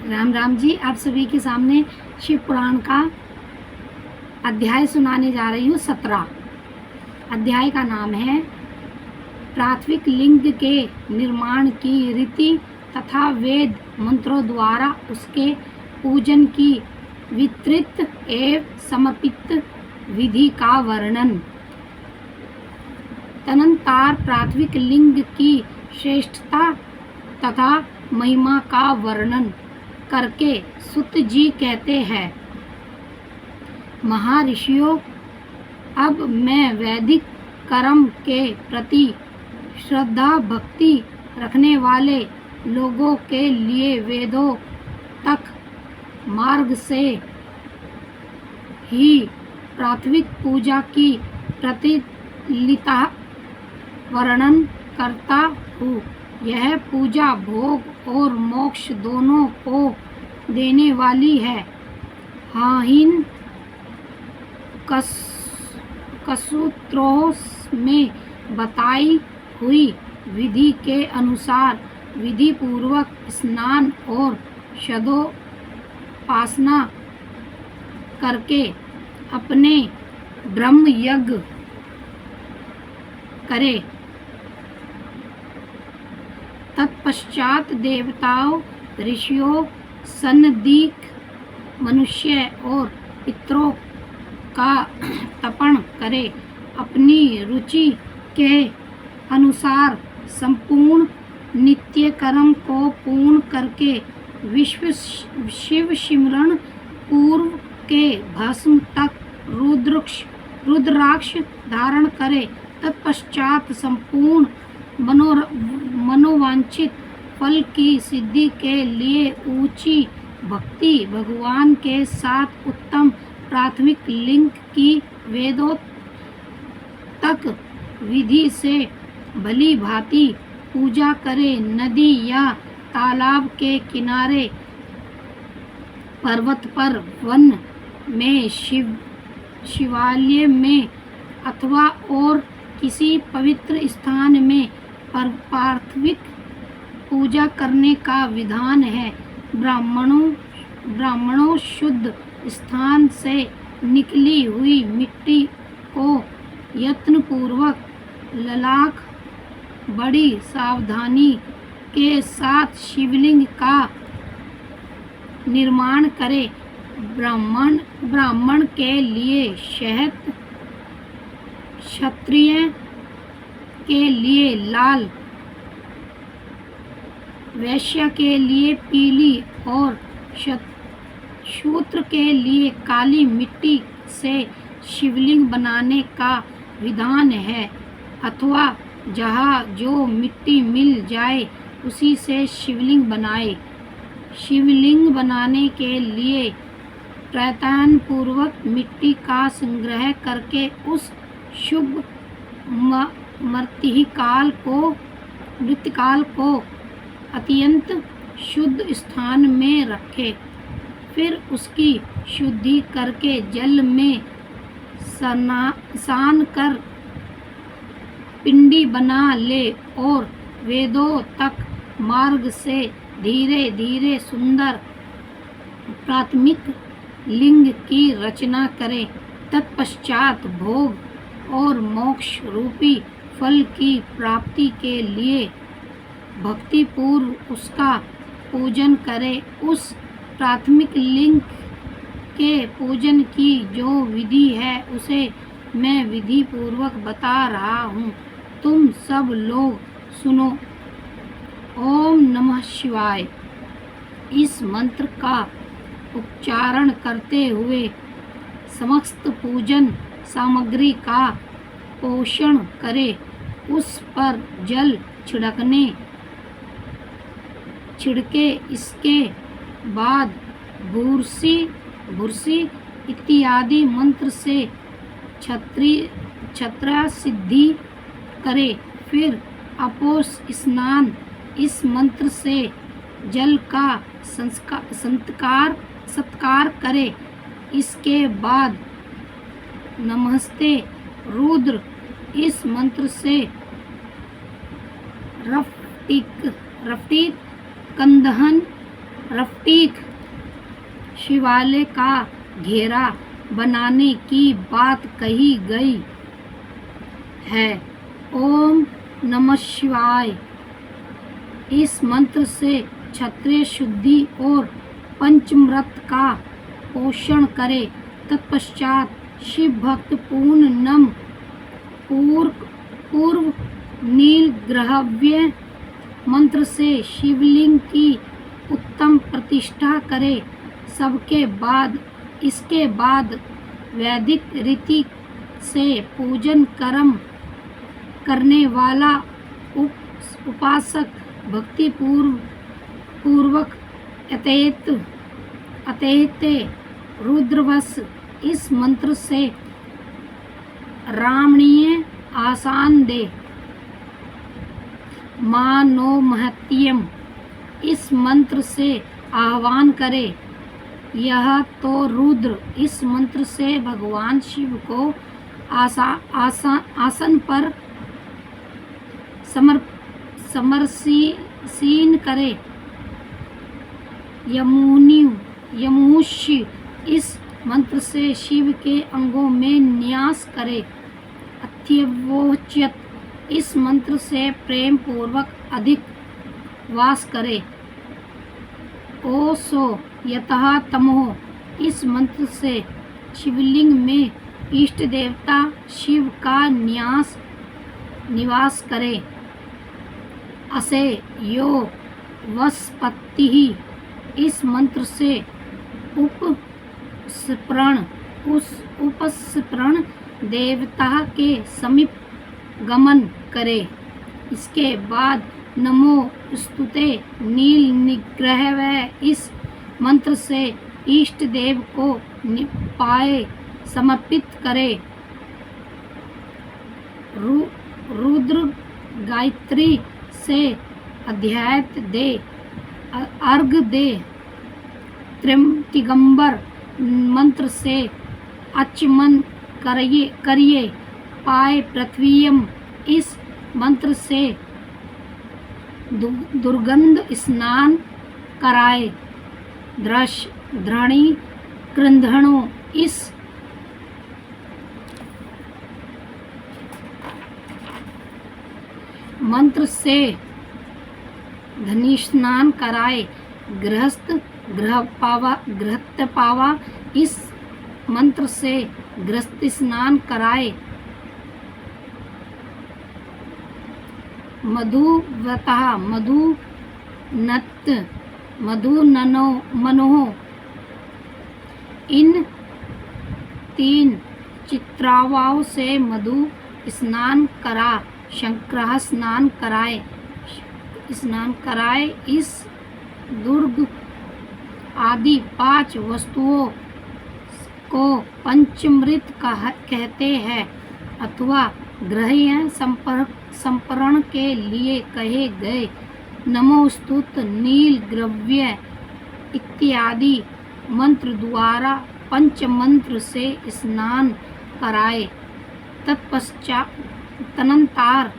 राम राम जी। आप सभी के सामने शिव पुराण का अध्याय सुनाने जा रही हूँ। 17 अध्याय का नाम है प्राथमिक लिंग के निर्माण की रीति तथा वेद मंत्रों द्वारा उसके पूजन की विस्तृत एवं समर्पित विधि का वर्णन। तदनंतर प्राथमिक लिंग की श्रेष्ठता तथा महिमा का वर्णन करके सूत जी कहते हैं, महर्षियों, अब मैं वैदिक कर्म के प्रति श्रद्धा भक्ति रखने वाले लोगों के लिए वेदों तक मार्ग से ही प्राथमिक पूजा की प्रतिलिता वर्णन करता हूँ। यह पूजा भोग और मोक्ष दोनों को देने वाली है। हाइन कसूत्रों में बताई हुई विधि के अनुसार विधि पूर्वक स्नान और षडोपासना करके अपने ब्रह्म यज्ञ करे। तत्पश्चात देवताओं, ऋषियों, सनदीक मनुष्य और पितरों का तर्पण करे। अपनी रुचि के अनुसार संपूर्ण नित्य कर्म को पूर्ण करके विश्व शिव सिमरण पूर्व के भस्म तक रुद्राक्ष धारण करे। तत्पश्चात संपूर्ण मनोवांछित फल की सिद्धि के लिए ऊंची भक्ति भगवान के साथ उत्तम प्राथमिक लिंग की वेदों तक विधि से भली भांति पूजा करे। नदी या तालाब के किनारे, पर्वत पर, वन में, शिवालय में अथवा और किसी पवित्र स्थान में प्राथमिक पूजा करने का विधान है। ब्राह्मणों शुद्ध स्थान से निकली हुई मिट्टी को यत्नपूर्वक ललाक बड़ी सावधानी के साथ शिवलिंग का निर्माण करे। ब्राह्मण के लिए शहद, क्षत्रिय के लिए लाल, वैश्य के लिए पीली और शूद्र के लिए काली मिट्टी से शिवलिंग बनाने का विधान है, अथवा जहाँ जो मिट्टी मिल जाए उसी से शिवलिंग बनाए। शिवलिंग बनाने के लिए प्रयत्न पूर्वक मिट्टी का संग्रह करके उस शुभ मृत्तिकाल को अत्यंत शुद्ध स्थान में रखे। फिर उसकी शुद्धि करके जल में स्नान कर पिंडी बना ले और वेदों तक मार्ग से धीरे धीरे सुंदर प्राथमिक लिंग की रचना करे। तत्पश्चात भोग और मोक्ष रूपी फल की प्राप्ति के लिए भक्ति पूर्व उसका पूजन करे। उस प्राथमिक लिंग के पूजन की जो विधि है उसे मैं विधि पूर्वक बता रहा हूँ, तुम सब लोग सुनो। ओम नमः शिवाय। इस मंत्र का उच्चारण करते हुए समस्त पूजन सामग्री का पोषण करे। उस पर जल छिड़के। इसके बाद भूर्सी इत्यादि मंत्र से छत्र सिद्धि करे। फिर अपोस स्नान इस मंत्र से जल का सत्कार करे। इसके बाद नमस्ते रुद्र इस मंत्र से रफ्ती कंदहन रफ्टीक शिवालय का घेरा बनाने की बात कही गई है। ओम नमः शिवाय इस मंत्र से क्षत्रिय शुद्धि और पंचमृत का पोषण करे। तत्पश्चात शिव भक्त पूर्ण नम पूर्व नील ग्रहव्य मंत्र से शिवलिंग की उत्तम प्रतिष्ठा करे। इसके बाद वैदिक रीति से पूजन कर्म करने वाला उपासक भक्ति पूर्वक अतएत रुद्रवश इस मंत्र से रामणीय आसान दे मानो महत्यम इस मंत्र से आह्वान करे। यह तो रुद्र इस मंत्र से भगवान शिव को आसन पर समर्सीन करे। यमुष्य इस मंत्र से शिव के अंगों में न्यास करे। अथर्वोच्यत इस मंत्र से प्रेम पूर्वक अधिक वास करे। ओसो यतः तमो इस मंत्र से शिवलिंग में इष्ट देवता शिव का निवास करे। असे यो वस्पति इस मंत्र से उपस्मरण देवता के समीप गमन करे। इसके बाद नमो स्तुते नील निग्रह व इस मंत्र से इष्ट देव को पाए समर्पित करे। रुद्र गायत्री से अध्याय दे अर्घ दे। त्र्यंबकर मंत्र से आचमन करिए। पाए पृथ्वीयम इस मंत्र से दुर्गंध स्नान कराए। धृणी कृंधणों इस मंत्र से धनी स्नान कराए। गृहस्थ गृहस्थ पावा इस मंत्र से गृहस्थ स्नान कराए। मधुव्रतः मधुननो मनोह इन 3 चित्रावाओं से मधु स्नान करा। शंकर स्नान कराए। इस दुर्ग आदि 5 वस्तुओं को पंचमृत कहते हैं अथवा ग्रह्य संपरण के लिए कहे गए। नमोस्तुत नील ग्रव्य इत्यादि मंत्र द्वारा पंचमंत्र से स्नान कराए। तदनंतर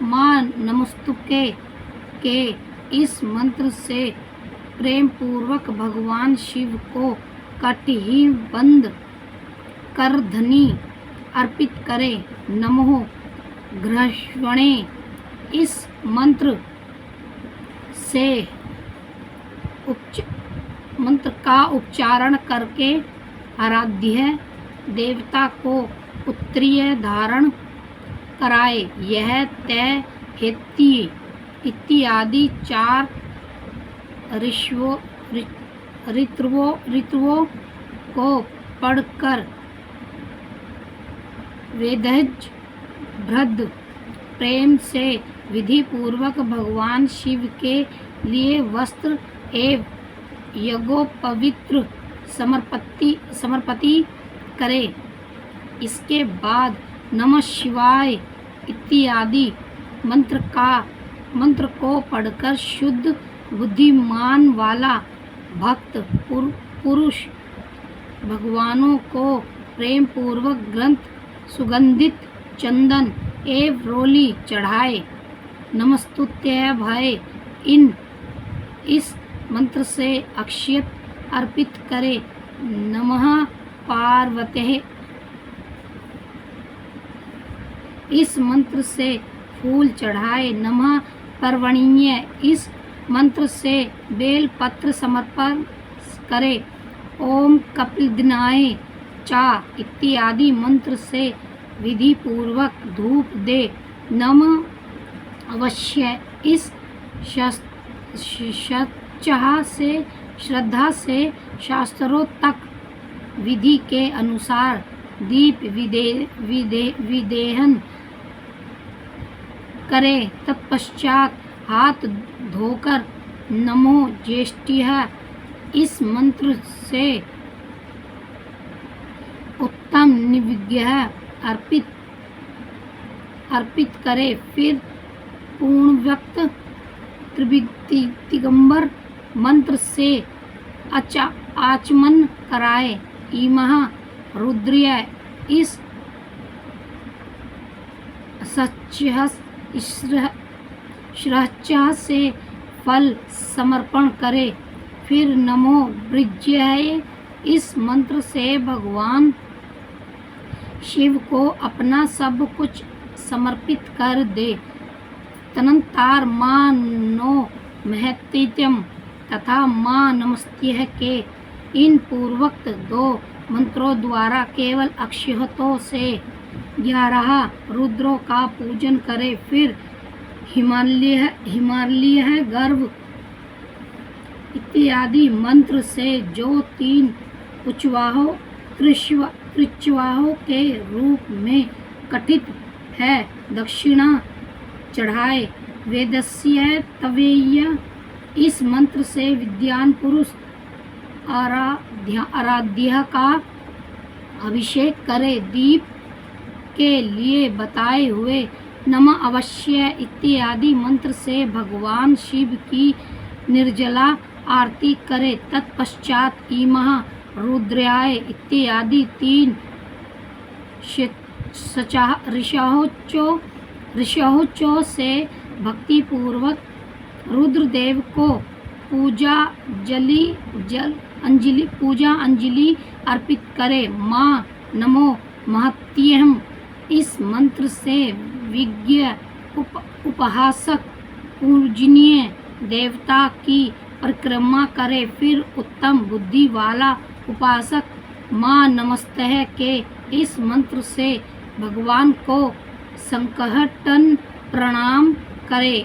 मां नमस्तुते के इस मंत्र से प्रेम पूर्वक भगवान शिव को कटिबंध कर धनी अर्पित करे। नमो ग्रहणे इस मंत्र से मंत्र का उच्चारण करके आराध्य देवता को उत्तरीय धारण कराए। यह तय हेती इत्यादि 4 ऋतुओं को पढ़कर वेदज भृद प्रेम से विधि पूर्वक भगवान शिव के लिए वस्त्र एवं यज्ञोपवीत समर्पित करे। इसके बाद नमः शिवाय इत्यादि मंत्र को पढ़कर शुद्ध बुद्धिमान वाला भक्त पुरुष भगवानों को प्रेम पूर्वक ग्रंथ सुगंधित चंदन एवं रोली चढ़ाए। नमस्तुते भय इस मंत्र से अक्षत अर्पित करे। नमः पार्वते। इस मंत्र से फूल चढ़ाए। नमः पर्वणीय। इस मंत्र से बेल पत्र समर्पण करे। ओम कपिलदिनाय चा इत्यादि मंत्र से विधि पूर्वक धूप दे। नमः अवश्य। इस श्रद्धा से शास्त्रों तक विधि के अनुसार दीप विदेहन करे। तत्पश्चात हाथ धोकर नमो ज्येष्ठ्य इस मंत्र से उत्तम नैवेद्य अर्पित करे। फिर पूर्णव्यक्त त्रिदिगंबर मंत्र से आचमन कराए। इमः रुद्राय। इस श्रद्धा से फल समर्पण करे। फिर नमो वृज्याय। इस मंत्र से भगवान शिव को अपना सब कुछ समर्पित कर दे। तदनंतर मां नो महत्यम तथा मां नमस्ते के इन पूर्वोक्त 2 मंत्रों द्वारा केवल अक्षतों से 11 रुद्रों का पूजन करे। फिर हिमालय गर्भ इत्यादि मंत्र से जो 3 ऋचवाहों के रूप में कथित है दक्षिणा चढ़ाए। वेदस्य तवेय। इस मंत्र से विद्वान पुरुष आराध्य का अभिषेक करे। दीप के लिए बताए हुए नमः अवश्य इत्यादि मंत्र से भगवान शिव की निर्जला आरती करे। तत्पश्चात इमः रुद्राय इत्यादि 3 ऋषियों से भक्ति पूर्वक रुद्रदेव को पूजा अंजलि अर्पित करे। मां नमो महत्यम। इस मंत्र से विज्ञ उपासक पूजनीय देवता की परिक्रमा करे। फिर उत्तम बुद्धि वाला उपासक मां नमस्ते के इस मंत्र से भगवान को संकटन प्रणाम करे।